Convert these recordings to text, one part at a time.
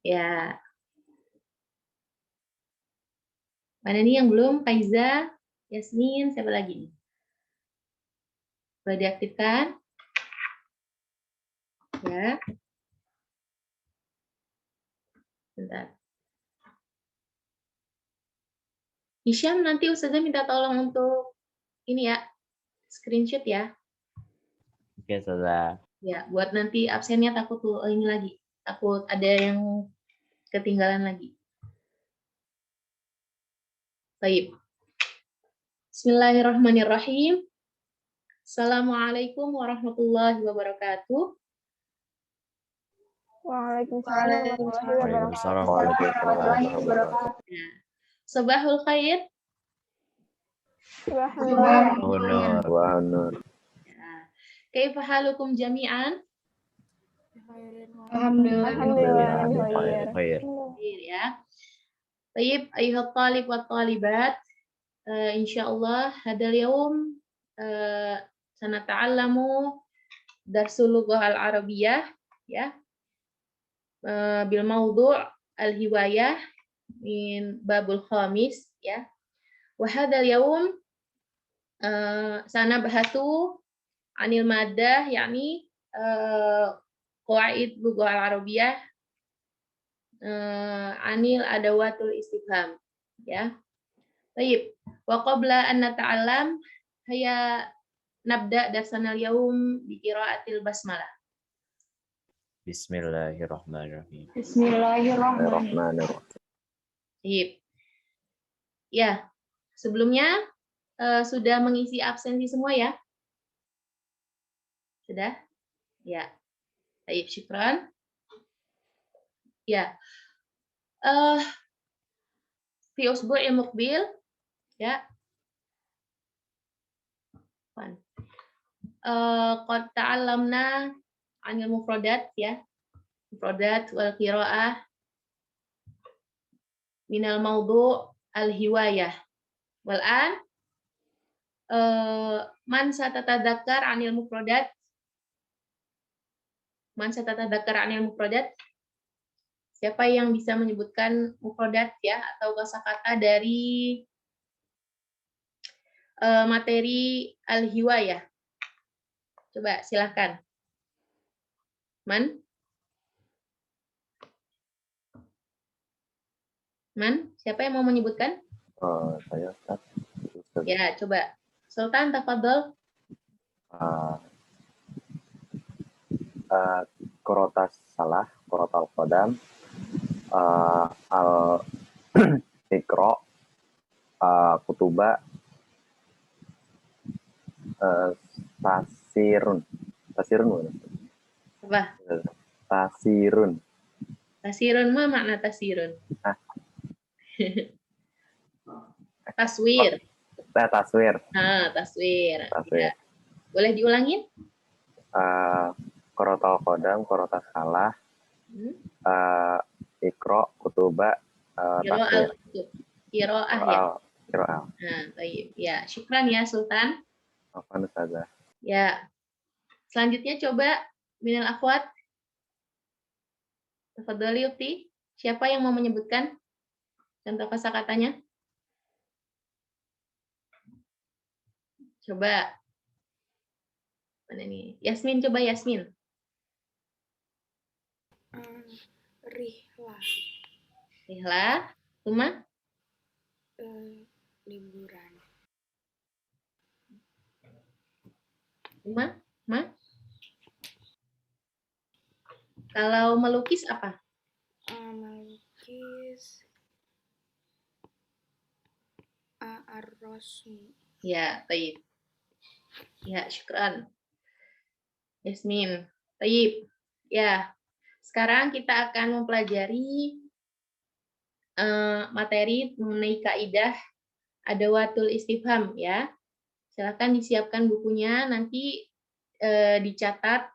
Ya. Mana nih yang belum? Faiza, Yasmin, siapa lagi nih? Boleh diaktifkan? Ya. Bentar. Hisham, nanti Ustazah minta tolong untuk ini ya, screenshot ya. Oke, Ustazah. Ya, buat nanti absennya takut tuh ini lagi. Takut ada yang ketinggalan lagi. Baik. Bismillahirrahmanirrahim. Assalamualaikum warahmatullahi wabarakatuh. Waalaikumsalam Waalaikumsalam. Ya. Sobahul khair. Nur. Ya. Kaifa halukum jami'an? Alhamdulillah. Khair. Ya. Baik, ayuhat talib wa talibat. Insyaallah hadal yaum sanata'allamu darsul lughah al-arabiyyah ya. Bil mawdu' al-hiwayah min babul khamis ya. Wa hadal yaum sanabahatu anil madah yakni qawaid lughah al-arabiyyah anil adawatul istifham ya. Baik, wa qabla an nata'allam haya nabda darsana al-yawm bi qiraatil basmalah. Bismillahirrahmanirrahim. Baik. Ya, sebelumnya sudah mengisi absensi semua ya? Sudah? Ya. Baik, syukran. Ya. Fi usbu'il muqbil ya. Qad ta'allamna 'anil mufradat ya. Mufradat wal qiraah minal mawdu' al-hiwayah. Wal an man satatadzakkar 'anil mufradat. Man satatadzakkar 'anil mufradat. Siapa yang bisa menyebutkan mufradat ya atau kosakata dari materi al-hiwayah? Coba silahkan. Man? Siapa yang mau menyebutkan? Saya Ustaz. Ya, coba. Sultan, tafadhol. Qorotas salah, qorotal qadam, al ikro, kutuba, tasirun mana? Apa? Tasirun mah makna tasirun. Taswir. Taswir. Taswir. Ya. Boleh diulangin? Qorotal qadam, qorotas salah, ikro, kutuba, taswir. Qiraah ya. Qiraah. Nah, baik. Ya, syukran ya Sultan. Apa Ustazah? Ya. Selanjutnya coba minal akhwat. Tafadhali Ukti. Siapa yang mau menyebutkan contoh kosakatanya? Coba. Mana nih? Yasmin, coba Yasmin. Rihlah. Rihlah. Tuma? Liburan. Tuma? Ma? Kalau melukis apa? Melukis. Ar-Rasmu. Ya, baik. Ya, syukran. Yasmin. Baik. Ya. Sekarang kita akan mempelajari materi mengenai kaidah adawatul istifham ya. Silakan disiapkan bukunya, nanti dicatat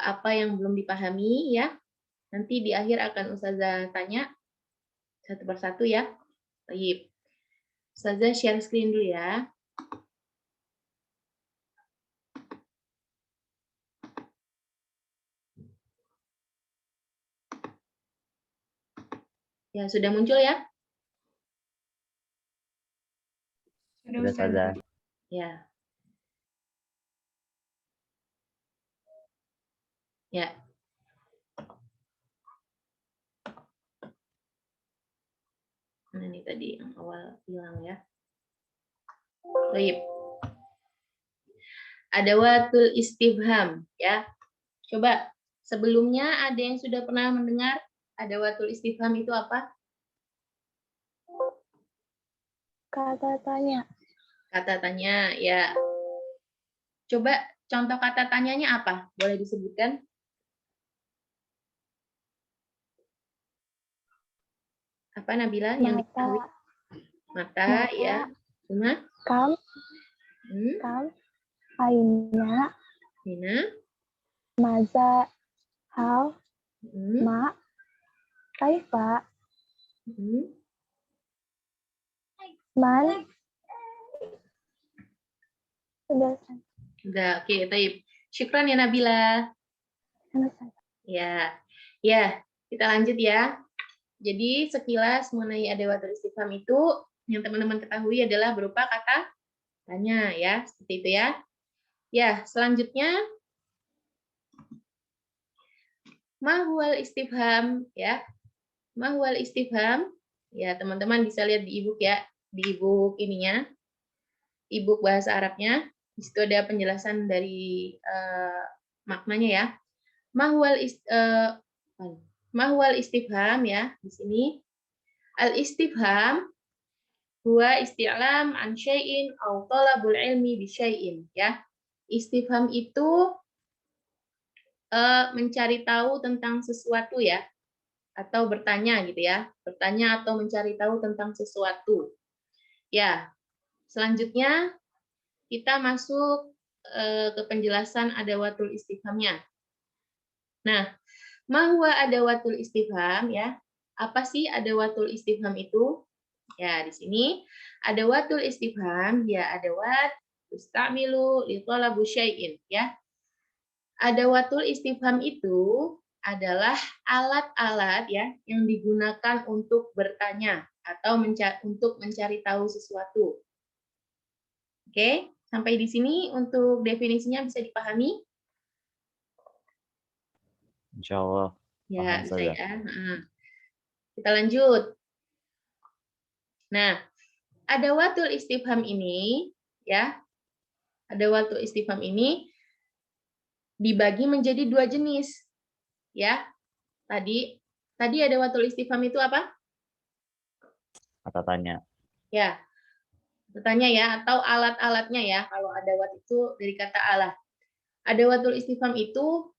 apa yang belum dipahami ya. Nanti di akhir akan Ustazah tanya satu persatu ya. Baik. Ustazah share screen dulu ya. Ya, sudah muncul ya? Sudah Sudah, Ustazah. Ya. Ya. Nah, ini tadi yang awal hilang ya. Baik. Adawatul istifham ya. Coba sebelumnya ada yang sudah pernah mendengar adawatul istifham itu apa? Kata tanya. Kata tanya ya. Coba contoh kata tanyanya apa? Boleh disebutkan? Apa Nabila yang Mata. diketahui? Mata Mata. ya. Cuma Kam. Kam. Aina. Nina. Maza. How. Ma. Kaifa. Man. Sudah Udah, oke, baik. Syukran ya Nabila. selesai. Ya. Ya, kita lanjut ya. Jadi sekilas mengenai adawatul istifham itu yang teman-teman ketahui adalah berupa kata tanya ya, seperti itu ya. Ya, selanjutnya ma huwal istifham ya. Ma huwal istifham ya, teman-teman bisa lihat di e-book ya, di e-book ininya. E-book bahasa Arabnya. Di situ ada penjelasan dari maknanya ya. Ma huwal istifham ya, di sini al-istifham huwa isti'lam an syai'in aw talabul ilmi bi syai'in ya. Istifham itu mencari tahu tentang sesuatu ya, atau bertanya gitu ya. Bertanya atau mencari tahu tentang sesuatu. Ya. Selanjutnya kita masuk ke penjelasan adawatul istifhamnya. Nah, ma huwa adawatul istifham ya. Apa sih adawatul istifham itu? Ya, di sini adawatul istifham ya adawat tustamilu li talabu syai'in ya. Adawatul istifham itu adalah alat-alat ya yang digunakan untuk bertanya atau untuk mencari tahu sesuatu. Oke, sampai di sini untuk definisinya bisa dipahami? Insya Allah. Ya, Paham, bisa Ustazah. ya. Kita lanjut. Nah, adawatul istifham ini ya, adawatul istifham ini dibagi menjadi dua jenis. Ya. Tadi adawatul istifham itu apa? Kata tanya. Ya. Bertanya ya, atau alat-alatnya ya. Kalau adawat itu dari kata alat. Adawatul istifham itu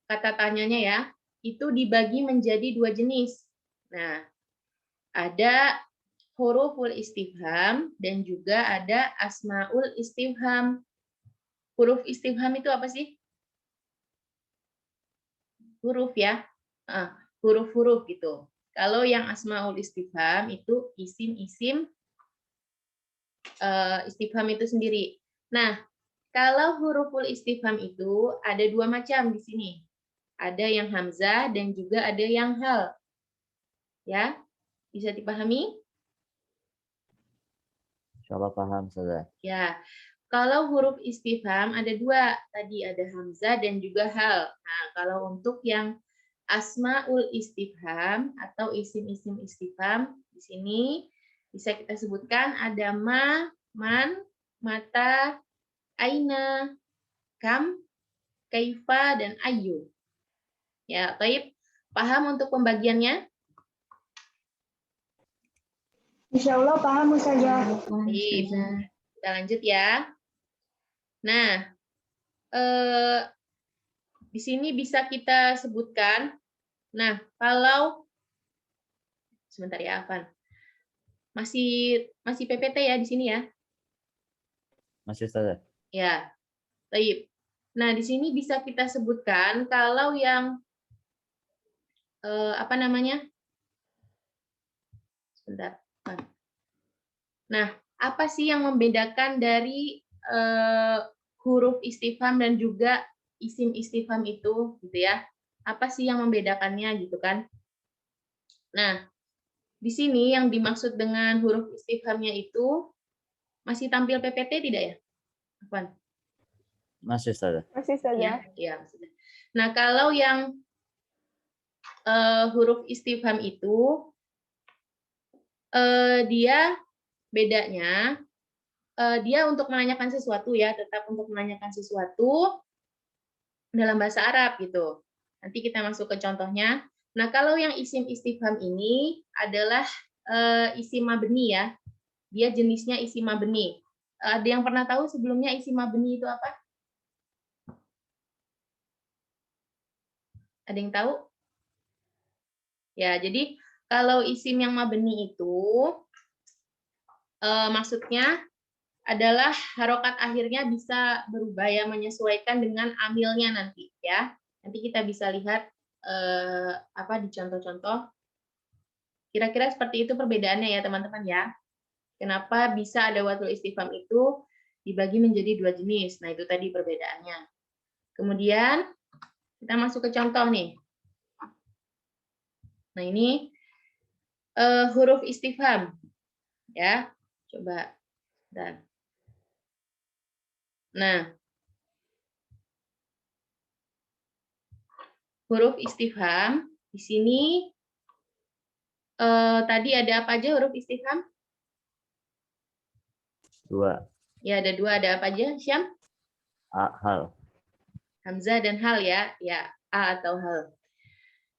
kata tanyanya ya, itu dibagi menjadi dua jenis. Nah, ada huruful istifham dan juga ada asmaul istifham. Huruf istifham itu apa sih? Huruf ya. Huruf-huruf gitu. Kalau yang asmaul istifham itu isim-isim istifham itu sendiri. Nah, kalau huruful istifham itu ada dua macam di sini. Ada yang hamzah dan juga ada yang hal. Ya, bisa dipahami? Insya Allah paham, Ustazah. Ya, kalau huruf istifham ada dua. Tadi ada hamzah dan juga hal. Nah, kalau untuk yang asmaul istifham atau isim-isim istifham, di sini bisa kita sebutkan ada ma, man, mata, aina, kam, kaifa, dan ayu. Ya, baik. Paham untuk pembagiannya? Insya Allah paham Ustazah. Baik. Kita lanjut ya. Nah, di sini bisa kita sebutkan. Nah, kalau sebentar ya, Afan. Masih PPT ya di sini ya? Masih, Ustazah. Ya. Baik. Nah, di sini bisa kita sebutkan kalau yang apa namanya? Sebentar. Nah, apa sih yang membedakan dari huruf istifham dan juga isim istifham itu gitu ya? Apa sih yang membedakannya gitu kan? Nah, di sini yang dimaksud dengan huruf istifhamnya itu masih tampil PPT tidak ya? Afwan? Masih Ustazah. Masih saja. Ya, sudah. Nah, kalau yang huruf istifham itu dia bedanya dia untuk menanyakan sesuatu ya, tetap untuk menanyakan sesuatu dalam bahasa Arab gitu. Nanti kita masuk ke contohnya. Nah, kalau yang isim istifham ini adalah isim mabni ya. Dia jenisnya isim mabni. Ada yang pernah tahu sebelumnya isim mabni itu apa? Ada yang tahu? Ya, jadi kalau isim yang mabni itu maksudnya adalah harokat akhirnya bisa berubah ya, menyesuaikan dengan amilnya nanti ya. Nanti kita bisa lihat di contoh-contoh. Kira-kira seperti itu perbedaannya ya teman-teman ya. Kenapa bisa ada watul istifham itu dibagi menjadi dua jenis. Nah itu tadi perbedaannya. Kemudian kita masuk ke contoh nih. Nah ini huruf istifham ya. Coba. Dan. Nah, huruf istifham di sini tadi ada apa aja huruf istifham? 2. Ya ada 2, ada apa aja, Syam? Hal. Hamzah dan hal ya. Ya, a atau hal.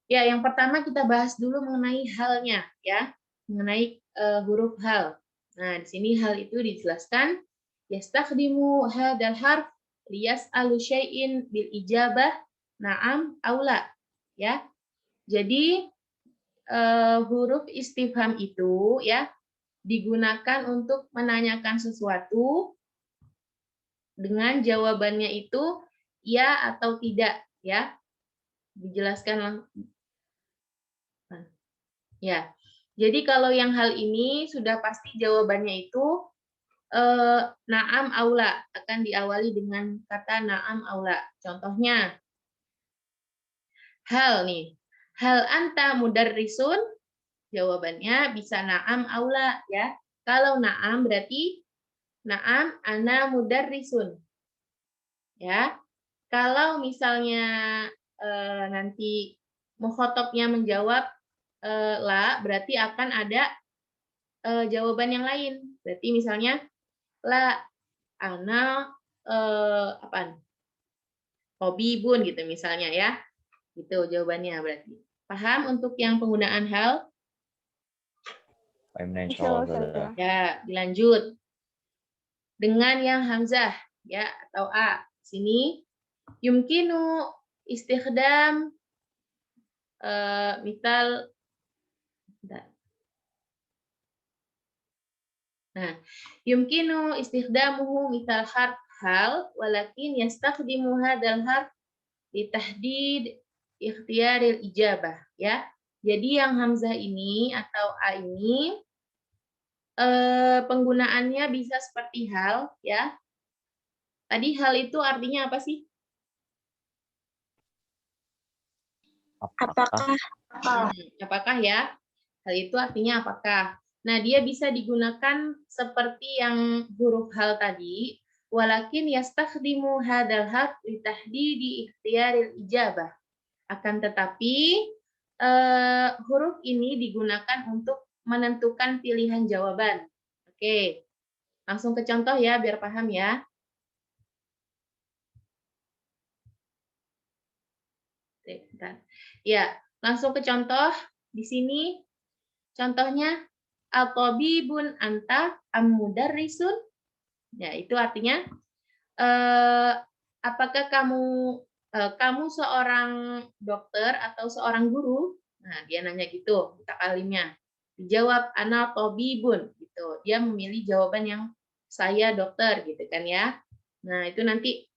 Ya, yang pertama kita bahas dulu mengenai halnya ya, mengenai huruf hal. Nah, di sini hal itu dijelaskan yastakhdimu hadzal harf liyas'alu syai'in bil ijabah na'am aula ya. Jadi huruf istifham itu ya digunakan untuk menanyakan sesuatu dengan jawabannya itu ya atau tidak ya. Dijelaskan ya. Jadi kalau yang hal ini sudah pasti jawabannya itu na'am aula, akan diawali dengan kata na'am aula. Contohnya hal nih. Hal anta mudarrisun? Jawabannya bisa na'am aula ya. Kalau na'am berarti na'am ana mudarrisun. Ya. Kalau misalnya nanti mukhotobnya menjawab la, berarti akan ada jawaban yang lain. Berarti misalnya la ana hobibun gitu misalnya ya. Gitu jawabannya berarti. Paham untuk yang penggunaan hal? Insyaallah Ustazah. Ya, dilanjut. Dengan yang hamzah ya atau a. Sini yumkinu istikhdam misal Nah, yumkinu istikhdamuhu misal harf hal walakin yastakhdimu hadzal harf li tahdid ikhtiyaril ijabah ya. Jadi yang hamzah ini atau a ini penggunaannya bisa seperti hal ya. Tadi hal itu artinya apa sih? Apakah? Apakah ya? Hal itu artinya apakah? Nah, dia bisa digunakan seperti yang huruf hal tadi, walakin yastakhdimu hadzal harf li tahdidi ikhtiyaril ijabah. Akan tetapi huruf ini digunakan untuk menentukan pilihan jawaban. Oke. Langsung ke contoh ya biar paham ya. Bentar. Ya, langsung ke contoh. Di sini contohnya al-tabibun anta am-mudarrisun. Ya, itu artinya apakah kamu seorang dokter atau seorang guru? Nah, dia nanya gitu, mutakalimnya. Dijawab ana tabibun gitu. Dia memilih jawaban yang saya dokter gitu kan ya. Nah, itu nanti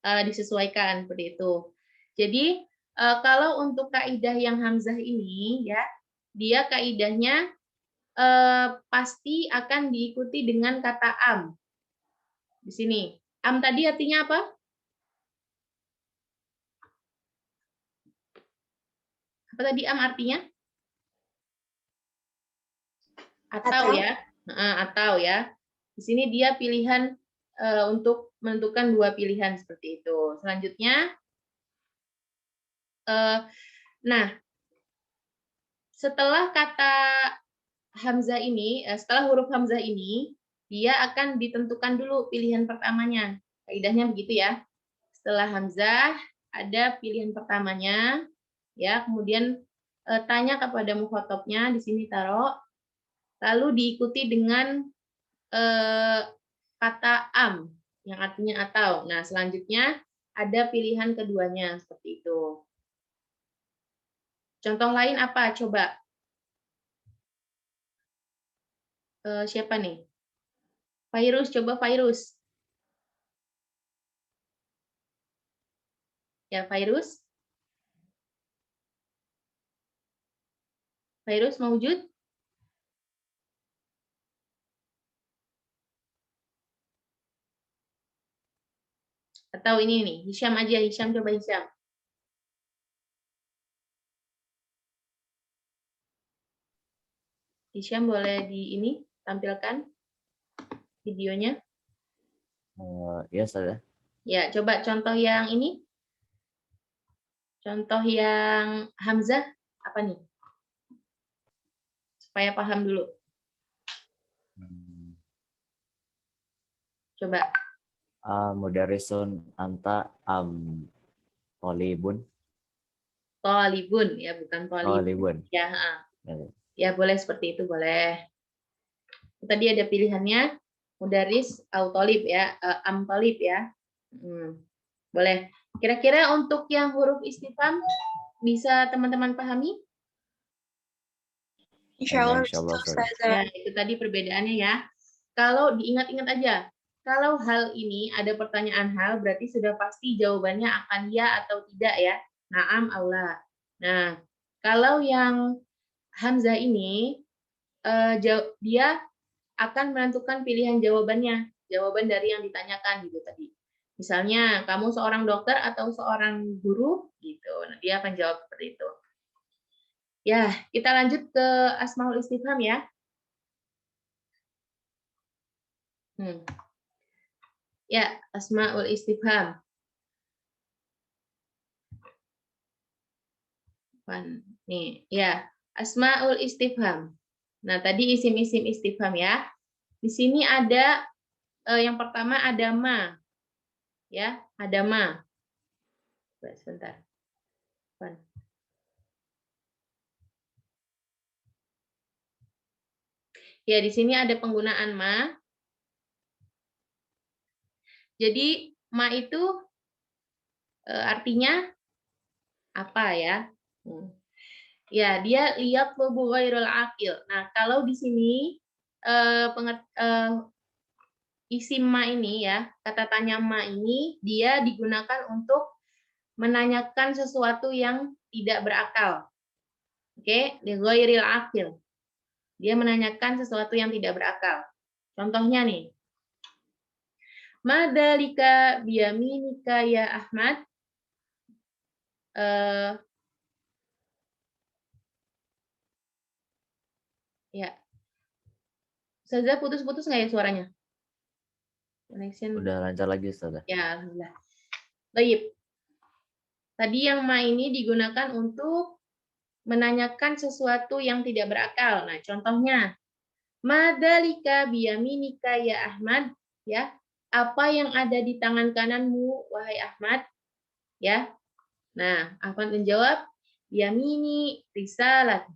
disesuaikan seperti itu. Jadi kalau untuk kaidah yang hamzah ini ya, dia kaidahnya pasti akan diikuti dengan kata am. Di sini. Am tadi artinya apa? Apa tadi am artinya? Atau ya. Atau ya. Di sini dia pilihan untuk menentukan dua pilihan seperti itu. Selanjutnya, nah, setelah kata hamzah ini, setelah huruf hamzah ini, dia akan ditentukan dulu pilihan pertamanya. Kaidahnya begitu ya. Setelah hamzah, ada pilihan pertamanya, ya. Kemudian tanya kepada mukhatabnya, di sini taruh, lalu diikuti dengan kata am, yang artinya atau. Nah, selanjutnya ada pilihan keduanya, seperti itu. Contoh lain apa? Coba. Siapa nih? Virus, coba Virus. Ya, Virus. Virus mewujud? Atau ini nih, Hisham aja, Hisham coba Hisham. Hisham boleh di ini tampilkan videonya. Ya, Ustazah. Ya, coba contoh yang ini. Contoh yang hamzah apa nih? Supaya paham dulu. Coba. Mudarisun anta tolibun. Tolibun ya, bukan tolibun. Ya, ya boleh seperti itu, boleh. Tadi ada pilihannya mudaris au tolib ya, am tolib ya. Boleh. Kira-kira untuk yang huruf istifham bisa teman-teman pahami? Insyaallah. Ya, itu tadi perbedaannya ya. Kalau diingat-ingat aja, kalau hal ini ada pertanyaan hal, berarti sudah pasti jawabannya akan ya atau tidak ya. Naam aula. Nah, kalau yang hamzah ini, dia akan menentukan pilihan jawabannya, jawaban dari yang ditanyakan gitu tadi. Misalnya, kamu seorang dokter atau seorang guru gitu. Nah, dia akan jawab seperti itu. Ya, kita lanjut ke asmaul istifham ya. Ya, asmaul istifham. Nih, ya, asmaul istifham. Nah, tadi isim-isim istifham ya. Di sini ada yang pertama ada ma. Ya, ada ma. Sebentar. Ya, di sini ada penggunaan ma. Jadi, ma itu artinya apa ya? Ya, dia lihat lubu ghairul aqil. Nah, kalau di sini isim ma ini ya, kata tanya ma ini dia digunakan untuk menanyakan sesuatu yang tidak berakal. Oke, li ghairil aqil. Dia menanyakan sesuatu yang tidak berakal. Contohnya nih. Madalika biyaminika ya Ahmad. Ya. Ustazah putus-putus nggak ya suaranya? Connection. Udah lancar lagi, Ustazah. Ya, alhamdulillah. Baik. Tadi yang ma ini digunakan untuk menanyakan sesuatu yang tidak berakal. Nah, contohnya, madalika biyaminika ya Ahmad, ya. Apa yang ada di tangan kananmu wahai Ahmad? Ya. Nah, Ahmad menjawab, yamini risalah.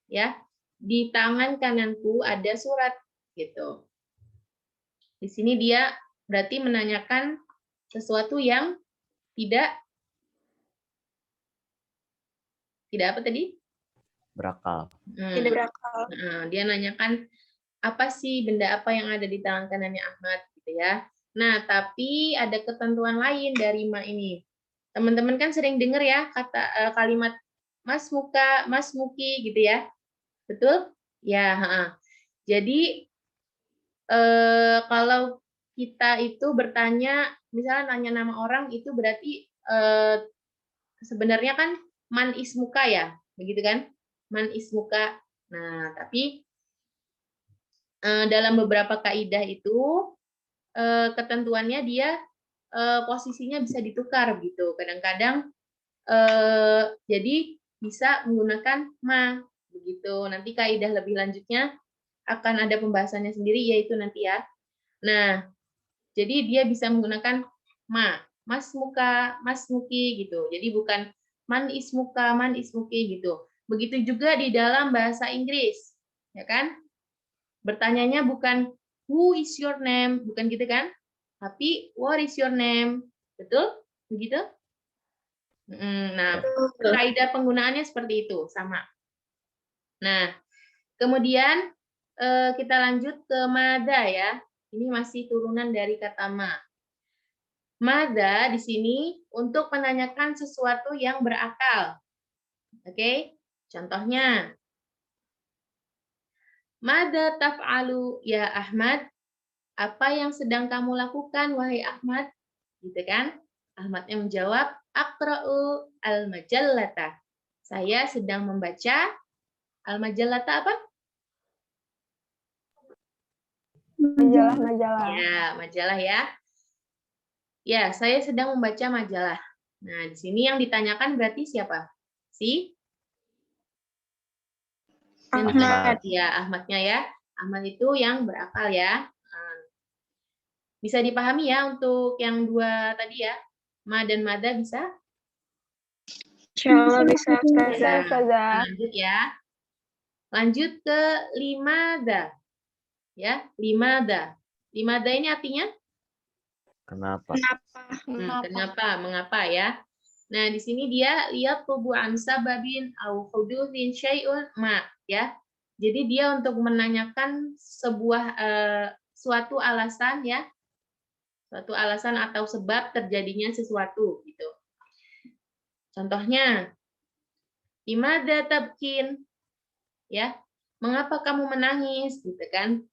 Ya. Di tangan kananku ada surat gitu. Di sini dia berarti menanyakan sesuatu yang tidak apa tadi? Berakal. Tidak berakal. Nah, dia nanyakan apa sih benda apa yang ada di tangan kanannya Ahmad gitu ya. Nah, tapi ada ketentuan lain dari ma ini. Teman-teman kan sering dengar ya kata kalimat Mas Muka, Mas Muki gitu ya. Betul? Ya, jadi kalau kita itu bertanya, misalnya nanya nama orang itu berarti sebenarnya kan man ismuka ya, begitu kan? Man ismuka. Nah, tapi dalam beberapa kaidah itu ketentuannya dia posisinya bisa ditukar gitu. Kadang-kadang jadi bisa menggunakan ma begitu. Nanti kaidah lebih lanjutnya akan ada pembahasannya sendiri yaitu nanti ya. Nah, jadi dia bisa menggunakan ma, mas muka, mas muki gitu. Jadi bukan man ismuka, man ismuki gitu. Begitu juga di dalam bahasa Inggris, ya kan? Bertanyanya bukan who is your name, bukan gitu kan? Tapi what is your name? Betul? Begitu? Nah, kaidah penggunaannya seperti itu, sama. Nah, kemudian kita lanjut ke mada ya. Ini masih turunan dari kata ma. Mada di sini untuk menanyakan sesuatu yang berakal. Oke? Contohnya, mada taf'alu ya Ahmad? Apa yang sedang kamu lakukan wahai Ahmad? Gitu kan? Ahmadnya menjawab, aqra'u al-majallata. Saya sedang membaca al-majallata apa? Majalah. Ya, majalah ya. Ya, saya sedang membaca majalah. Nah, di sini yang ditanyakan berarti siapa? Si Ahmad. Ya, Ahmadnya ya. Ahmad itu yang berakal ya. Bisa dipahami ya untuk yang dua tadi ya. Ma dan mada bisa? Insyaallah bisa, Bisa. Ustazah. Lanjut ya. Lanjut ke limada. Ya, limada. Limada ini artinya? Kenapa? Kenapa? Mengapa ya? Nah, di sini dia lihat tubuh ansa babin au hudutsin syai'un ma ya. Jadi dia untuk menanyakan sebuah suatu alasan ya. Suatu alasan atau sebab terjadinya sesuatu gitu. Contohnya, imada tabkin ya. Mengapa kamu menangis gitu kan?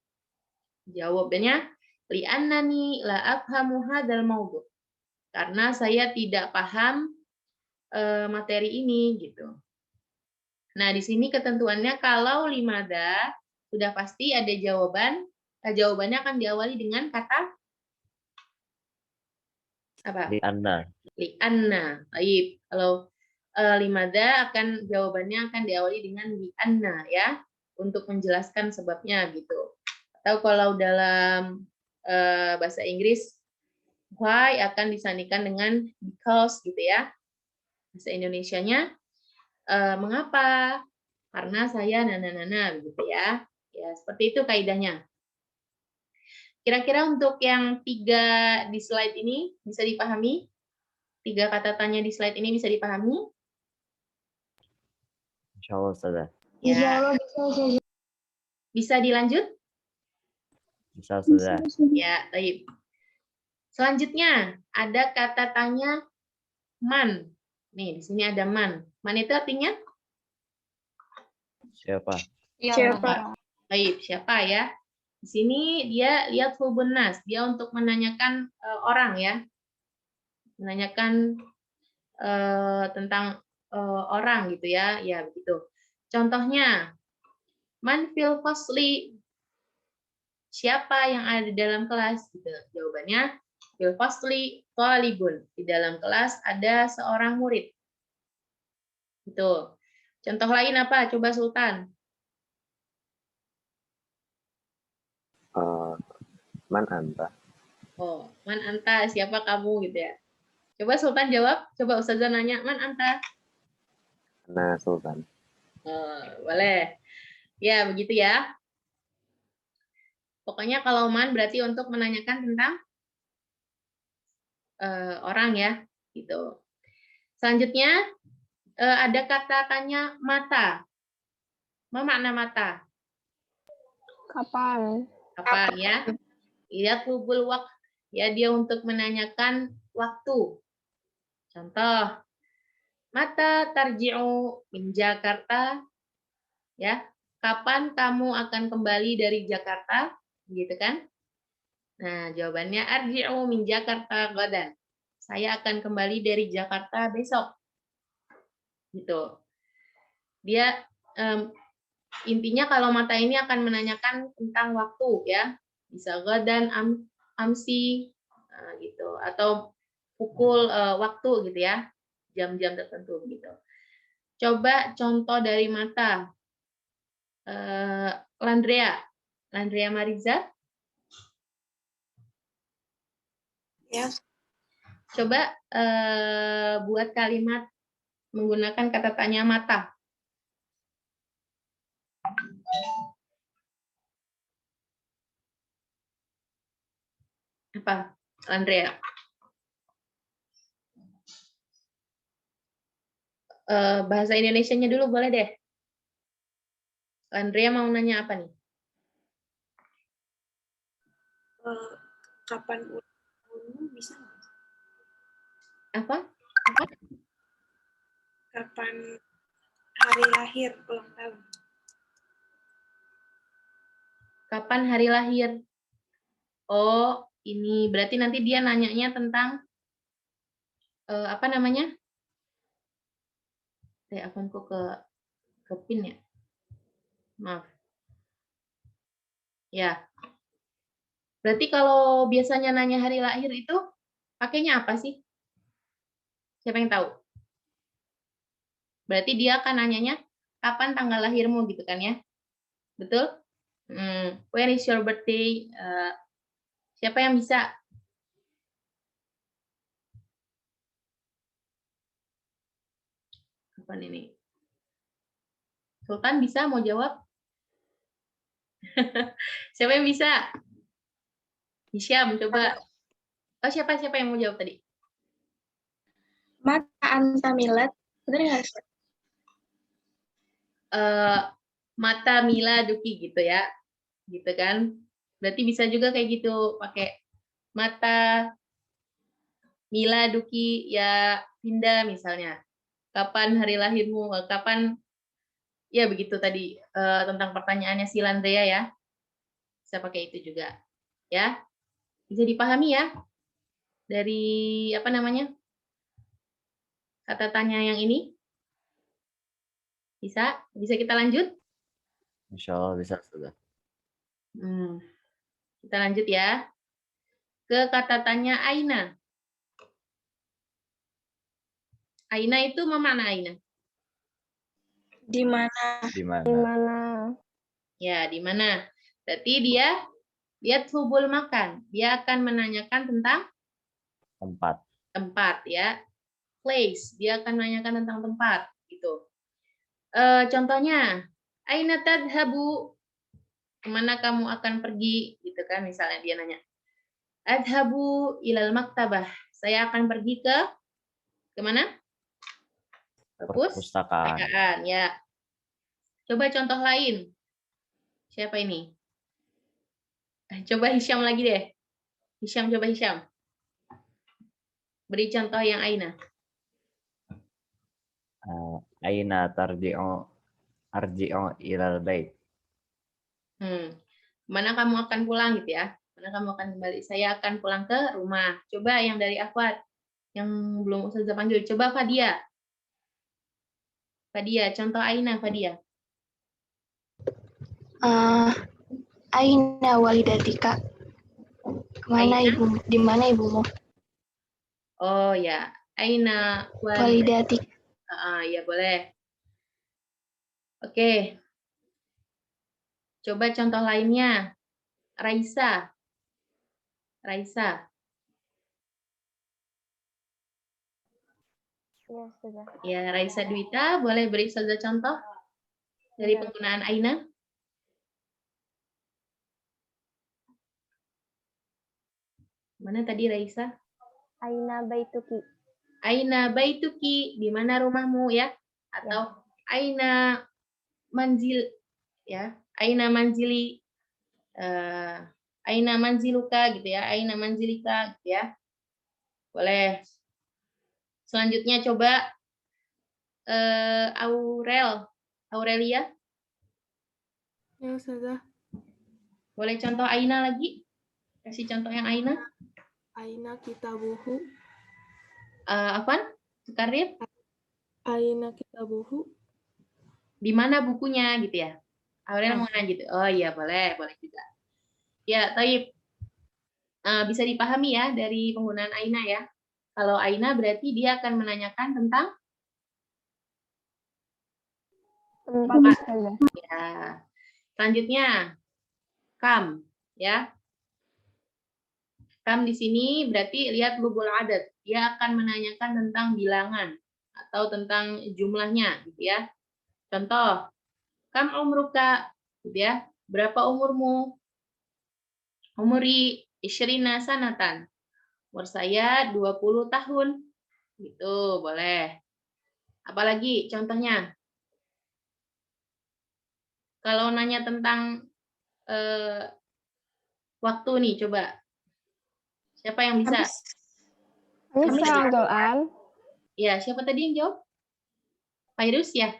Jawabannya li'annani la afhamu hadzal mawdu'. Karena saya tidak paham materi ini gitu. Nah, di sini ketentuannya kalau limada sudah pasti ada jawaban, jawabannya akan diawali dengan kata apa? Li'anna. Li'anna. Baik. Kalau limada jawabannya akan diawali dengan li'anna ya, untuk menjelaskan sebabnya gitu. Atau kalau dalam bahasa Inggris why akan disandingkan dengan because gitu ya. Bahasa Indonesianya mengapa? Karena saya nana gitu ya. Ya, seperti itu kaidahnya. Kira-kira untuk yang 3 di slide ini bisa dipahami? 3 kata tanya di slide ini bisa dipahami? Insyaallah, Ustazah. Ya. Insyaallah bisa, Ustazah. Bisa dilanjut? Bisa, Ustazah. Ya, baik. Selanjutnya, ada kata tanya man. Nih, di sini ada man. Man itu artinya? Siapa? Siapa? Baik, siapa ya? Di sini dia lihat hubun nas, dia untuk menanyakan orang ya. Menanyakan tentang orang gitu ya. Ya, begitu. Contohnya, man fil fasli, siapa yang ada di dalam kelas gitu. Jawabannya fil fasli talibun. Di dalam kelas ada seorang murid. Gitu. Contoh lain apa? Coba Sultan. Man anta. Oh, man anta, siapa kamu gitu ya. Coba Sultan jawab. Coba Ustazah nanya, man anta? Ana Sultan. Oh, boleh. Ya, begitu ya. Pokoknya kalau man berarti untuk menanyakan tentang orang ya, gitu. Selanjutnya ada kata tanya mata. Apa makna mata? Kapan? Kapan ya? Lihat hubul wak. Ya, dia untuk menanyakan waktu. Contoh, mata tarji'u min Jakarta? Ya, kapan kamu akan kembali dari Jakarta? Gitu kan? Nah, jawabannya arji'u min Jakarta gadan. Saya akan kembali dari Jakarta besok. Gitu. Dia Intinya kalau mata ini akan menanyakan tentang waktu ya. Bisa gadan, amsi, gitu. Atau pukul waktu gitu ya. Jam-jam tertentu gitu. Coba contoh dari mata. Landrea Mariza. Ya. Coba buat kalimat menggunakan kata tanya mata. Apa, Andrea? Bahasa Indonesianya dulu boleh deh. Andrea mau nanya apa nih? Kapan ulang tahunmu bisa nggak? Apa? Kapan hari lahir ulang tahun? Kapan hari lahir? Oh, ini berarti nanti dia nanyanya tentang apa namanya? Akunku ke pin ya. Maaf. Ya. Berarti kalau biasanya nanya hari lahir itu pakainya apa sih? Siapa yang tahu? Berarti dia akan nanyanya kapan tanggal lahirmu gitu kan ya? Betul? Where is your birthday? Siapa yang bisa? Kapan ini? Sultan bisa mau jawab? Siapa yang bisa? Hisyam, coba. Oh, siapa yang mau jawab tadi? Mata anta milad, benar nggak? Mata Mila Duki gitu ya. Gitu kan. Berarti bisa juga kayak gitu, pakai mata Mila Duki ya Pinda misalnya. Kapan hari lahirmu? Kapan ya begitu tadi tentang pertanyaannya si Landrea ya. Bisa pakai itu juga. Ya. Bisa dipahami ya? Dari apa namanya? Kata tanya yang ini? Bisa? Bisa kita lanjut? Insya Allah bisa sudah. Kita lanjut ya. Ke kata tanya Aina. Aina itu mana Aina? Di mana? Di mana? Ya, di mana? Berarti dia tubul makan. Dia akan menanyakan tentang tempat ya. Place. Dia akan menanyakan tentang tempat gitu. Contohnya, Aina tadhabu? Kemana kamu akan pergi? Gitu kan misalnya dia nanya. Adhabu ilal maktabah. Saya akan pergi kemana? Perpustakaan. Ya. Coba contoh lain. Siapa ini? Coba Hisyam lagi deh. Hisyam, coba Hisyam. Beri contoh yang Aina. Aina arji'u ilal bait. Mana kamu akan pulang gitu ya? Mana kamu akan kembali? Saya akan pulang ke rumah. Coba yang dari Akhwat. Yang belum Ustazah panggil. Coba Fadia. Fadia, contoh Aina, Fadia. Aina walidatika. Kemana ibumu? Di mana ibumu? Oh ya, Aina Walidatik. Ya boleh. Oke. Coba contoh lainnya. Raisa. Ya, sudah. Ya, Raisa Dwita, boleh beri saja contoh dari penggunaan Aina? Mana tadi Raisa? Aina baituki. Aina baituki, di mana rumahmu ya? Atau Aina manzil ya. Aina manzili. Aina manziluka gitu ya. Aina manzilika gitu ya. Boleh. Selanjutnya coba Aurelia. Ya, Ustazah. Boleh contoh Aina lagi? Kasih contoh yang Aina. Aina kitabuhu. Apaan? Karir? Aina kitabuhu. Di mana bukunya gitu ya? Aurel mau nanya gitu. Oh iya, boleh juga. Ya, Taib. Bisa dipahami ya dari penggunaan Aina ya. Kalau Aina berarti dia akan menanyakan tentang Tempat apa? Ustazah. Ya. Selanjutnya, kam ya. Kam di sini berarti lihat lubul adat. Dia akan menanyakan tentang bilangan atau tentang jumlahnya gitu ya. Contoh, kam umruka gitu ya. Berapa umurmu? Umuri isyrina sanatan. Umur saya 20 tahun. Gitu, boleh. Apalagi contohnya? Kalau nanya tentang waktu nih, coba. Siapa yang bisa? Kami sa'adoan. Ya, siapa tadi yang jawab? Fairuz ya?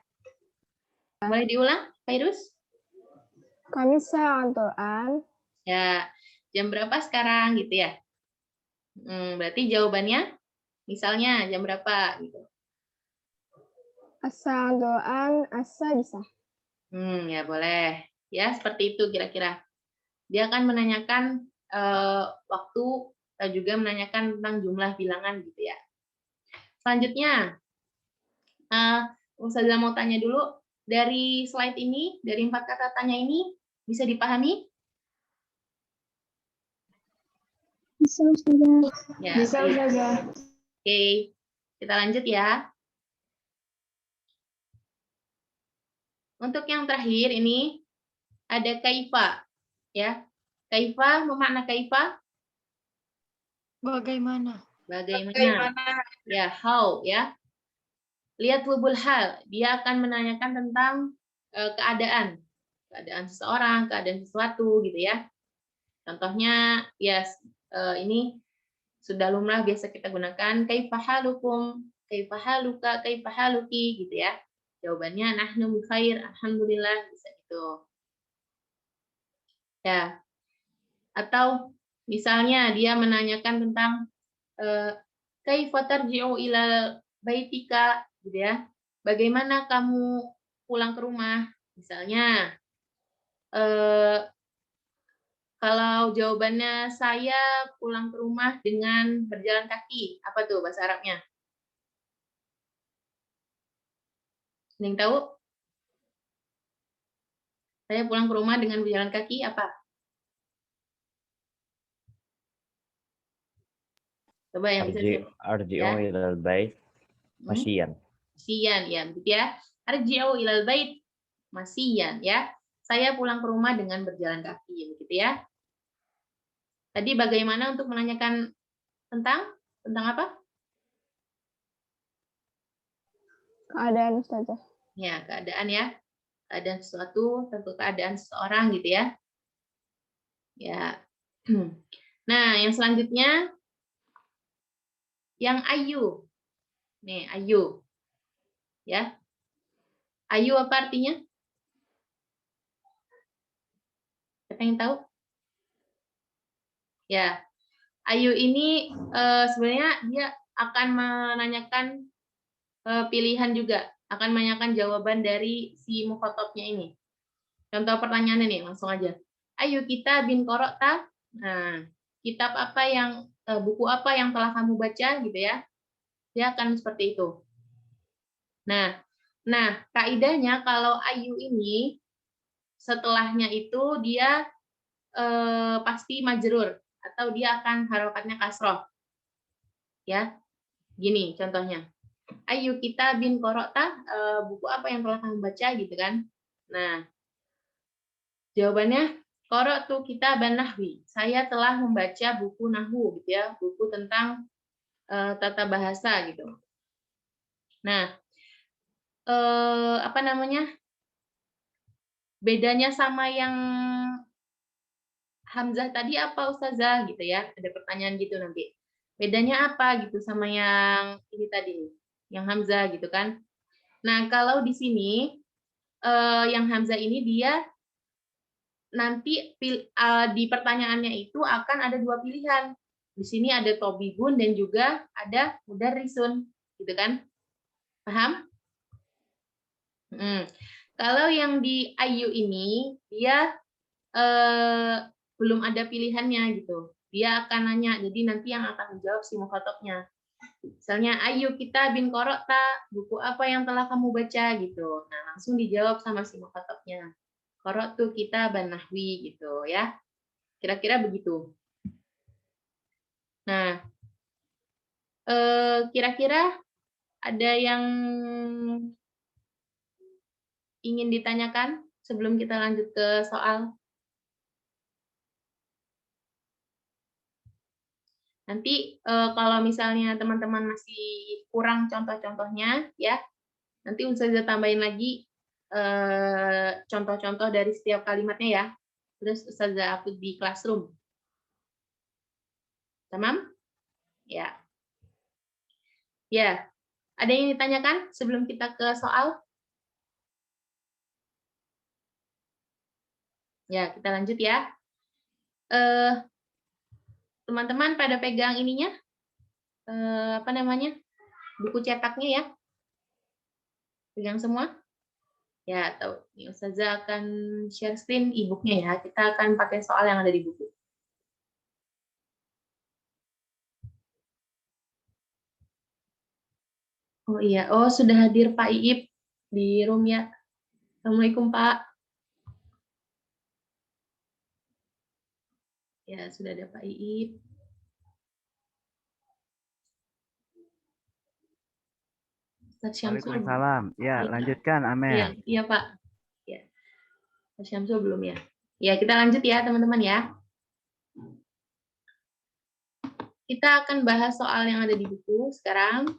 Boleh diulang, Fairuz? Kami sa'adoan. Ya, jam berapa sekarang gitu ya? Berarti jawabannya misalnya jam berapa gitu. As-sa'adoan as-sadisah. Ya boleh. Ya, seperti itu kira-kira. Dia akan menanyakan waktu atau juga menanyakan tentang jumlah bilangan gitu ya. Selanjutnya, Ustazah mau tanya dulu, dari slide ini, dari 4 kata tanya ini, bisa dipahami? Bisa Ustazah. Ya, Bisa baik. Ustazah. Oke, kita lanjut ya. Untuk yang terakhir ini, ada kaifa. Ya, kaifa, memakna kaifa? Bagaimana? Bagaimana? Ya, how ya. Lihat lubul hal, dia akan menanyakan tentang keadaan seseorang, keadaan sesuatu gitu ya. Contohnya ya ini sudah lumrah biasa kita gunakan kaifa halukum, kaifa haluka, kaifa haluki gitu ya. Jawabannya nahnu bikhair, alhamdulillah, bisa gitu. Ya. Atau misalnya dia menanyakan tentang kaifa tarji'u ilal baitika gitu ya. Bagaimana kamu pulang ke rumah? Misalnya kalau jawabannya saya pulang ke rumah dengan berjalan kaki, apa tuh bahasa Arabnya? Ada yang tahu? Saya pulang ke rumah dengan berjalan kaki apa? Coba yang bisa Arji'u ilal bait masyian. Masyian ya, begitu ya. Arji'u ilal bait masyian ya. Saya pulang ke rumah dengan berjalan kaki, begitu ya. Tadi bagaimana untuk menanyakan tentang apa? Keadaan Ustazah. Ya, keadaan ya. Keadaan sesuatu, tentu keadaan seseorang gitu ya. Ya. Nah, yang selanjutnya yang ayu. Nih, ayu. Ya. Ayu apa artinya? Siapa yang tahu? Ya. Ayu ini sebenarnya dia akan menanyakan pilihan juga, akan menanyakan jawaban dari si mukhatabnya ini. Contoh pertanyaannya nih, langsung aja. Ayu kita bin korokta. Nah, kitab apa yang buku apa yang telah kamu baca gitu ya? Dia akan seperti itu. Nah, kaidahnya kalau ayu ini setelahnya itu dia pasti majrur atau dia akan harokatnya kasroh. Ya, gini contohnya. Ayu kita bin korokta, buku apa yang telah kamu baca gitu kan? Nah, jawabannya qara'tu kitaban nahwi. Saya telah membaca buku nahwu gitu ya, buku tentang tata bahasa gitu. Nah, apa namanya? Bedanya sama yang Hamzah tadi apa Ustazah gitu ya? Ada pertanyaan gitu nanti. Bedanya apa gitu sama yang ini tadi, yang Hamzah gitu kan? Nah, kalau di sini yang Hamzah ini dia nanti di pertanyaannya itu akan ada 2 pilihan. Di sini ada tobibun dan juga ada mudarrisun, gitu kan? Paham? Kalau yang di ayu ini, dia belum ada pilihannya gitu. Dia akan nanya, jadi nanti yang akan menjawab si mukhatabnya. Misalnya, ayu kita bin korokta, buku apa yang telah kamu baca gitu. Nah, langsung dijawab sama si mukhatabnya. Koroktu kita banahwi gitu ya. Kira-kira begitu. Nah, kira-kira ada yang ingin ditanyakan sebelum kita lanjut ke soal? Nanti kalau misalnya teman-teman masih kurang contoh-contohnya, ya nanti Ustazah tambahin lagi contoh-contoh dari setiap kalimatnya ya. Terus Ustazah upload di Classroom. Tamam? Ya. Ya. Ada yang ditanyakan sebelum kita ke soal? Ya, kita lanjut ya. Teman-teman pada pegang ininya, apa namanya, buku cetaknya ya, pegang semua. Ya, atau ini Ustazah akan share screen e-booknya ya. Kita akan pakai soal yang ada di buku. Oh iya, oh sudah hadir Pak Iip di room ya. Assalamualaikum Pak. Ya, sudah ada Pak Iip. Waalaikumsalam. Ya, Iya. lanjutkan, Amel. Iya Pak. Ya. Mas Syamsul belum ya? Ya, kita lanjut ya teman-teman ya. Kita akan bahas soal yang ada di buku sekarang.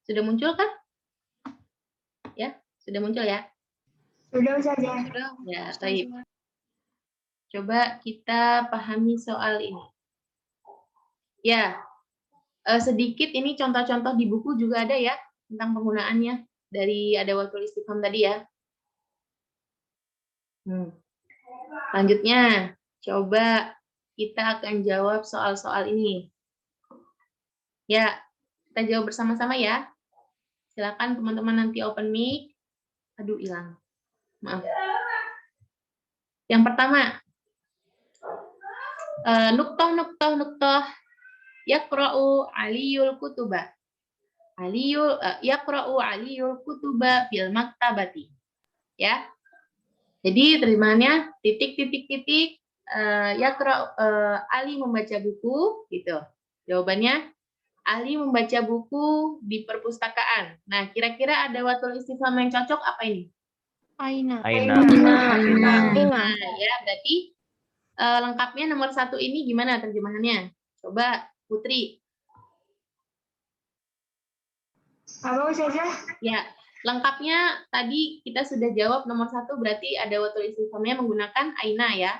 Sudah muncul kan? Ya, sudah muncul ya? Sudah Ustazah. Ya, baik. Coba kita pahami soal ini. Ya, sedikit ini contoh-contoh di buku juga ada ya, tentang penggunaannya dari adawatul istifham tadi ya. Lanjutnya, coba kita akan jawab soal-soal ini. Ya, kita jawab bersama-sama ya. Silakan teman-teman nanti open mic. Aduh, hilang. Maaf. Yang pertama, nuktoh. Yaqra'u aliyul kutuba. Yaqra'u aliyul kutuba fil maktabati. Ya. Jadi terjemahannya titik. Ali membaca buku gitu. Jawabannya Ali membaca buku di perpustakaan. Nah, kira-kira ada watul istifham yang cocok apa ini? Aina. Nah, ya berarti lengkapnya nomor 1 ini gimana terjemahannya? Coba Putri. Apa Ustazah? Ya, lengkapnya tadi kita sudah jawab nomor 1 berarti ada watul istifhamnya menggunakan aina ya.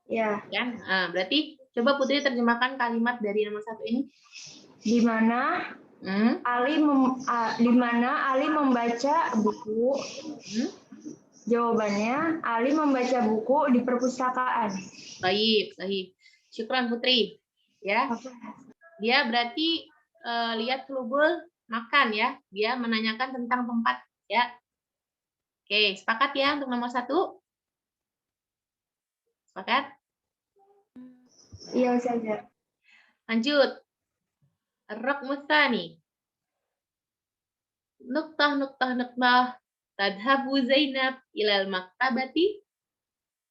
Ya. Kan? Nah, berarti coba Putri terjemahkan kalimat dari nomor 1 ini. Di mana Ali membaca buku. Jawabannya Ali membaca buku di perpustakaan. Baik, sahih. Syukran Putri. Ya. Dia berarti lihat kelubul makan ya. Dia menanyakan tentang tempat ya. Oke, sepakat ya untuk nomor 1? Sepakat? Iya Ustazah. Lanjut. Ar-raqmu tsani. Nuqtah. Tadhabu Zainab ilal maktabati.